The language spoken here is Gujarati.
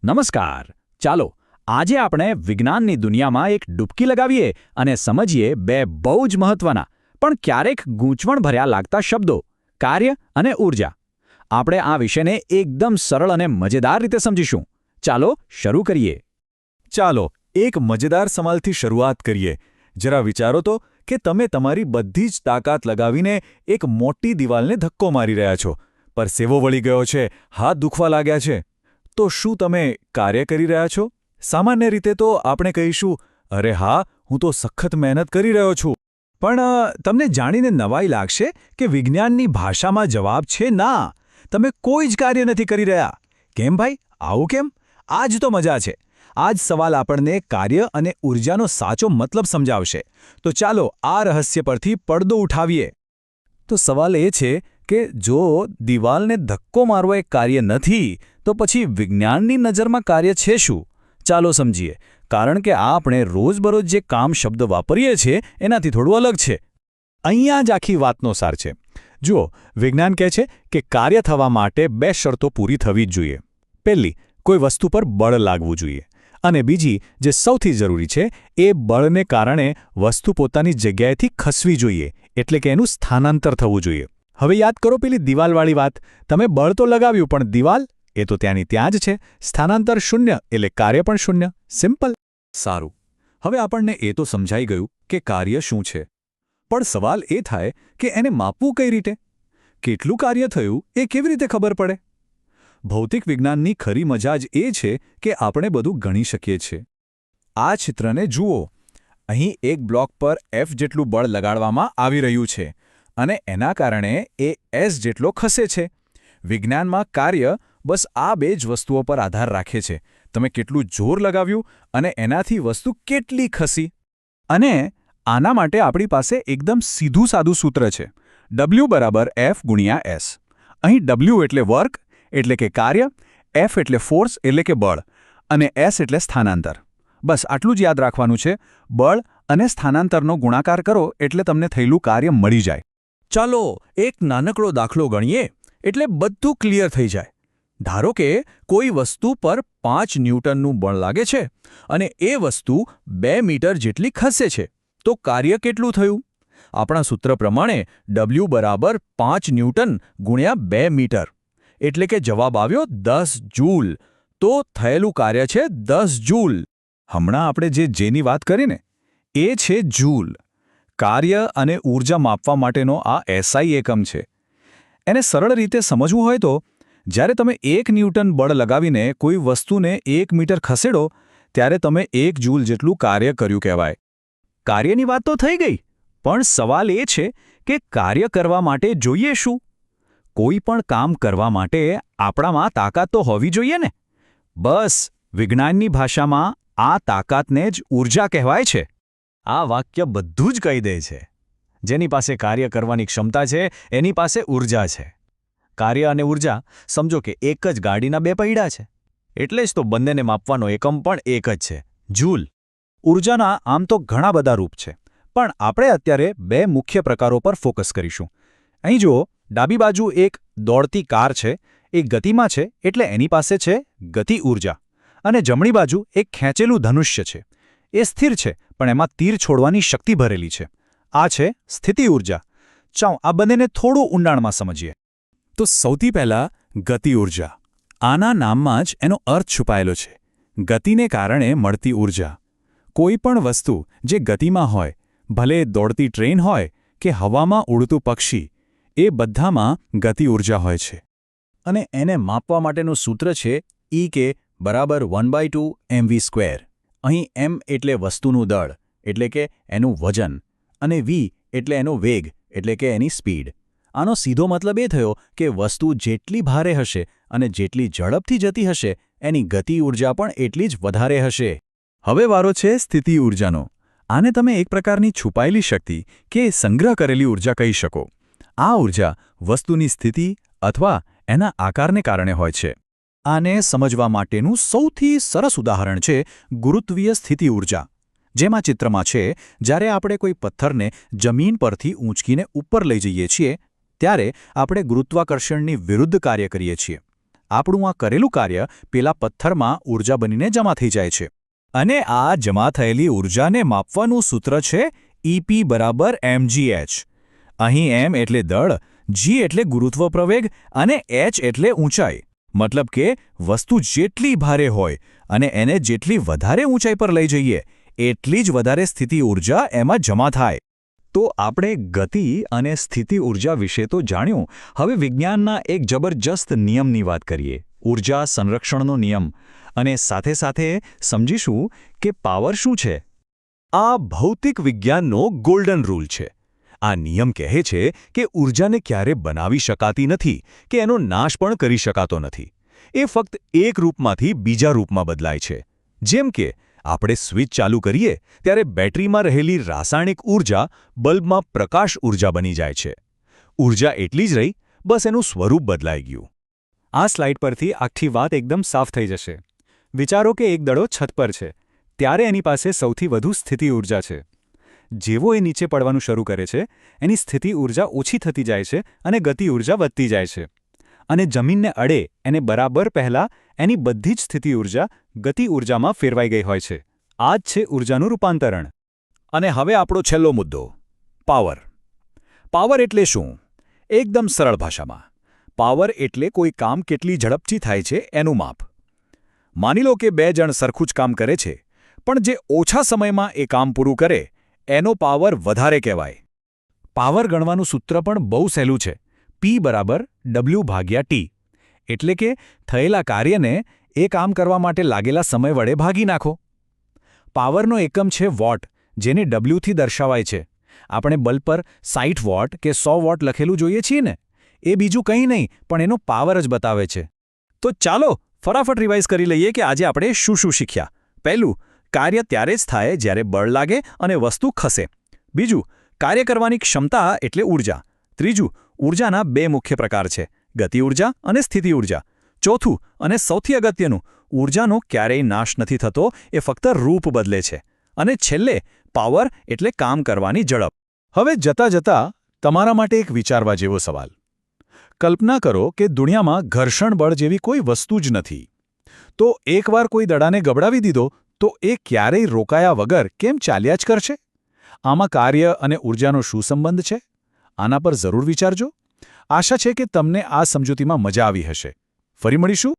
નમસ્કાર. ચાલો આજે આપણે વિજ્ઞાનની દુનિયામાં એક ડૂબકી લગાવીએ અને સમજીએ બે બહુ જ મહત્વના પણ ક્યારેક ગૂંચવણભર્યા લાગતા શબ્દો કાર્ય અને ઊર્જા. આપણે આ વિષયને એકદમ સરળ અને મજેદાર રીતે સમજીશું. ચાલો શરૂ કરીએ. ચાલો એક મજેદાર સવાલથી શરૂઆત કરીએ. જરા વિચારો તો કે તમે તમારી બધી જ તાકાત લગાવીને એક મોટી દિવાલને ધક્કો મારી રહ્યા છો, પરસેવો વળી ગયો છે, હાથ દુખવા લાગ્યા છે. તો શું તમે કાર્ય કરી રહ્યા છો? સામાન્ય રીતે તો આપણે કહીશું, અરે હા, હું તો સખત મહેનત કરી રહ્યો છું. પણ તમને જાણીને નવાઈ લાગશે કે વિજ્ઞાનની ભાષામાં જવાબ છે ના, તમે કોઈ જ કાર્ય નથી કરી રહ્યા. કેમ ભાઈ, આવું કેમ? આ જ તો મજા છે. આ જ સવાલ આપણને કાર્ય અને ઊર્જાનો સાચો મતલબ સમજાવશે. તો ચાલો આ રહસ્ય પરથી પડદો ઉઠાવીએ. તો સવાલ એ છે કે જો દિવાલને ધક્કો મારવો એક કાર્ય નથી, તો પછી વિજ્ઞાનની નજરમાં કાર્ય છે શું? ચાલો સમજીએ. કારણ કે આ આપણે રોજબરોજ જે કામ શબ્દ વાપરીએ છીએ એનાથી થોડું અલગ છે. અહીંયા જ આખી વાતનો સાર છે. જુઓ, વિજ્ઞાન કહે છે કે કાર્ય થવા માટે બે શરતો પૂરી થવી જ જોઈએ. પહેલી, કોઈ વસ્તુ પર બળ લાગવું જોઈએ. અને બીજી, જે સૌથી જરૂરી છે, એ બળને કારણે વસ્તુ પોતાની જગ્યાએથી ખસવી જોઈએ, એટલે કે એનું સ્થાનાંતર થવું જોઈએ. હવે યાદ કરો પેલી દિવાલવાળી વાત. તમે બળ તો લગાવ્યું, પણ દિવાલ એ તો ત્યાંની ત્યાં જ છે. સ્થાનાંતર શૂન્ય એટલે કાર્ય પણ શૂન્ય. સિમ્પલ. સારું, હવે આપણને એ તો સમજાઈ ગયું કે કાર્ય શું છે. પણ સવાલ એ થાય કે એને માપવું કઈ રીતે? કેટલું કાર્ય થયું એ કેવી રીતે ખબર પડે? ભૌતિક વિજ્ઞાનની ખરી મજા જ એ છે કે આપણે બધું ગણી શકીએ છીએ. આ ચિત્રને જુઓ. અહીં એક બ્લોક પર F જેટલું બળ લગાડવામાં આવી રહ્યું છે અને એના કારણે એ S જેટલો ખસે છે. વિજ્ઞાનમાં કાર્ય બસ આ બે જ વસ્તુઓ પર આધાર રાખે છે. તમે કેટલું જોર લગાવ્યું અને એનાથી વસ્તુ કેટલી ખસી. અને આના માટે આપણી પાસે એકદમ સીધું સાદું સૂત્ર છે. W = F × S. અહીં W એટલે વર્ક એટલે કે કાર્ય, F એટલે ફોર્સ એટલે કે બળ, અને S એટલે સ્થાનાંતર. બસ આટલું જ યાદ રાખવાનું છે. બળ અને સ્થાનાંતરનો ગુણાકાર કરો એટલે તમને થયેલું કાર્ય મળી જાય. ચાલો એક નાનકડો દાખલો ગણીએ એટલે બધું ક્લિયર થઈ જાય. ધારો કે કોઈ વસ્તુ પર 5 ન્યૂટનનું બળ લાગે છે અને એ વસ્તુ 2 મીટર જેટલી ખસે છે. તો કાર્ય કેટલું થયું? આપણા સૂત્ર પ્રમાણે W = 5 ન્યૂટન × 2 મીટર. એટલે કે જવાબ આવ્યો 10 જૂલ. તો થયેલું કાર્ય છે 10 જૂલ. હમણાં આપણે જેની વાત કરીને એ છે જૂલ. કાર્ય અને ઊર્જા માપવા માટેનો આ SI એકમ છે. એને સરળ રીતે સમજવું હોય તો જ્યારે તમે 1 ન્યૂટન બળ લગાવીને કોઈ વસ્તુને 1 મીટર ખસેડો ત્યારે તમે 1 જૂલ જેટલું કાર્ય કર્યું કહેવાય. કાર્યની વાત તો થઈ ગઈ, પણ સવાલ એ છે કે કાર્ય કરવા માટે જોઈએ શું? કોઈ પણ કામ કરવા માટે આપણામાં તાકાત તો હોવી જોઈએ ને? બસ વિજ્ઞાનની ભાષામાં આ તાકાતને જ ઊર્જા કહેવાય છે. આ વાક્ય બધું જ કહી દે છે. જેની પાસે કાર્ય કરવાની ક્ષમતા છે એની પાસે ઊર્જા છે. કાર્ય અને ઊર્જા સમજો કે એક જ ગાડીના બે પૈડા છે. એટલે જ તો બંનેને માપવાનો એકમ પણ એક જ છે, જૂલ. ઊર્જાના આમ તો ઘણા બધા રૂપ છે, પણ આપણે અત્યારે બે મુખ્ય પ્રકારો પર ફોકસ કરીશું. અહીં જુઓ, ડાબી બાજુ એક દોડતી કાર છે. એ ગતિમાં છે એટલે એની પાસે છે ગતિ ઊર્જા. અને જમણી બાજુ એક ખેંચેલું ધનુષ્ય છે. એ સ્થિર છે પણ એમાં તીર છોડવાની શક્તિ ભરેલી છે. આ છે સ્થિતિ ઊર્જા. ચાલો આ બંનેને થોડું ઊંડાણમાં સમજીએ. તો સૌથી પહેલાં ગતિ ઊર્જા. આના નામમાં જ એનો અર્થ છુપાયેલો છે. ગતિને કારણે મળતી ઊર્જા. કોઈ પણ વસ્તુ જે ગતિમાં હોય, ભલે દોડતી ટ્રેન હોય કે હવામાં ઉડતું પક્ષી, એ બધામાં ગતિ ઊર્જા હોય છે. અને એને માપવા માટેનું સૂત્ર છે E કે = 1/2 mv². અહીં m એટલે વસ્તુનું દળ એટલે કે એનું વજન, અને v એટલે એનો વેગ એટલે કે એની સ્પીડ. આનો સીધો મતલબ એ થયો કે વસ્તુ જેટલી ભારે હશે અને જેટલી ઝડપથી જતી હશે એની ગતિ ઊર્જા પણ એટલી જ વધારે હશે. હવે વારો છે સ્થિતિ ઊર્જાનો. આને તમે એક પ્રકારની છુપાયેલી શક્તિ કે સંગ્રહ કરેલી ઊર્જા કહી શકો. આ ઊર્જા વસ્તુની સ્થિતિ અથવા એના આકારને કારણે હોય છે. આને સમજવા માટેનું સૌથી સરસ ઉદાહરણ છે ગુરુત્વીય સ્થિતિ ઊર્જા. જેમાં ચિત્રમાં છે, જ્યારે આપણે કોઈ પથ્થરને જમીન પરથી ઊંચકીને ઉપર લઈ જઈએ છીએ ત્યારે આપણે ગુરુત્વાકર્ષણની વિરુદ્ધ કાર્ય કરીએ છીએ. આપણું આ કરેલું કાર્ય પેલા પથ્થરમાં ઊર્જા બનીને જમા થઈ જાય છે. અને આ જમા થયેલી ઊર્જાને માપવાનું સૂત્ર છે EP = mgh. અહીં m એટલે દળ, g એટલે ગુરુત્વ પ્રવેગ અને h એટલે ઊંચાઈ. મતલબ કે વસ્તુ જેટલી ભારે હોય અને એને જેટલી વધારે ઊંચાઈ પર લઈ જઈએ એટલી જ વધારે સ્થિતિ ઊર્જા એમાં જમા થાય. તો આપણે ગતિ અને સ્થિતિ ઊર્જા વિશે તો જાણ્યું. હવે વિજ્ઞાનના એક જબરજસ્ત નિયમની વાત કરીએ, ઊર્જા સંરક્ષણનો નિયમ. અને સાથે સાથે સમજીશું કે પાવર શું છે. આ ભૌતિક વિજ્ઞાનનો ગોલ્ડન રૂલ છે. આ નિયમ કહે છે કે ઊર્જાને ક્યારે બનાવી શકાતી નથી કે એનો નાશ પણ કરી શકાતો નથી. એ ફક્ત એક રૂપમાંથી બીજા રૂપમાં બદલાય છે. જેમ કે આપણે સ્વિચ ચાલુ કરીએ ત્યારે બેટરીમાં રહેલી રાસાયણિક ઊર્જા બલ્બમાં પ્રકાશ ઊર્જા બની જાય છે. ઊર્જા એટલી જ રહી, બસ એનું સ્વરૂપ બદલાઈ ગયું. આ સ્લાઇડ પરથી આખી વાત એકદમ સાફ થઈ જશે. વિચારો કે એક દડો છત પર છે, ત્યારે એની પાસે સૌથી વધુ સ્થિતિ ઊર્જા છે. જેવો એ નીચે પડવાનું શરૂ કરે છે, એની સ્થિતિ ઊર્જા ઓછી થતી જાય છે અને ગતિ ઊર્જા વધતી જાય છે. અને જમીનને અડે એને બરાબર પહેલાં એની બધી જ સ્થિતિ ઊર્જા ગતિ ઊર્જામાં ફેરવાઈ ગઈ હોય છે. આ જ છે ઊર્જાનું રૂપાંતરણ. અને હવે આપણો છેલ્લો મુદ્દો, પાવર. પાવર એટલે શું? એકદમ સરળ ભાષામાં, પાવર એટલે કોઈ કામ કેટલી ઝડપથી થાય છે એનું માપ. માની લો કે 2 જણ સરખું જ કામ કરે છે, પણ જે ઓછા સમયમાં એ કામ પૂરું કરે એનો પાવર વધારે કહેવાય. પાવર ગણવાનું સૂત્ર પણ બહુ સહેલું છે. P = W/T. એટલે કે થયેલા કાર્યને એ કામ કરવા માટે લાગેલા સમય વડે ભાગી નાખો. પાવરનો એકમ છે વોટ, જેને W થી દર્શાવાય છે. આપણે બલ્બ પર 60 વોટ કે 100 વોટ લખેલું જોઈએ છીએ ને, એ બીજું કંઈ નહીં પણ એનો પાવર જ બતાવે છે. તો ચાલો ફટાફટ રિવાઇઝ કરી લઈએ કે આજે આપણે શું શું શીખ્યા. પહેલું, કાર્ય ત્યારે જ થાય જ્યારે બળ લાગે અને વસ્તુ ખસે. બીજું, કાર્ય કરવાની ક્ષમતા એટલે ઊર્જા. ત્રીજું, ઊર્જાના 2 મુખ્ય પ્રકાર છે, ગતિ ઊર્જા અને સ્થિતિ ઊર્જા. ચોથું અને સૌથી અગત્યનું, ઊર્જાનો ક્યારેય નાશ નથી થતો, એ ફક્ત રૂપ બદલે છે. અને છેલ્લે, પાવર એટલે કામ કરવાની ઝડપ. હવે જતા જતા તમારા માટે એક વિચારવા જેવો સવાલ. કલ્પના કરો કે દુનિયામાં ઘર્ષણ બળ જેવી કોઈ વસ્તુ જ નથી. તો એકવાર કોઈ દડાને ગબડાવી દીધો તો એ ક્યારેય રોકાયા વગર કેમ ચાલ્યા જ કરશે? આમાં કાર્ય અને ઊર્જાનો શું સંબંધ છે? આના પર જરૂર વિચારજો. આશા છે કે તમને આ સમજૂતીમાં મજા આવી હશે. ફરી મળીશું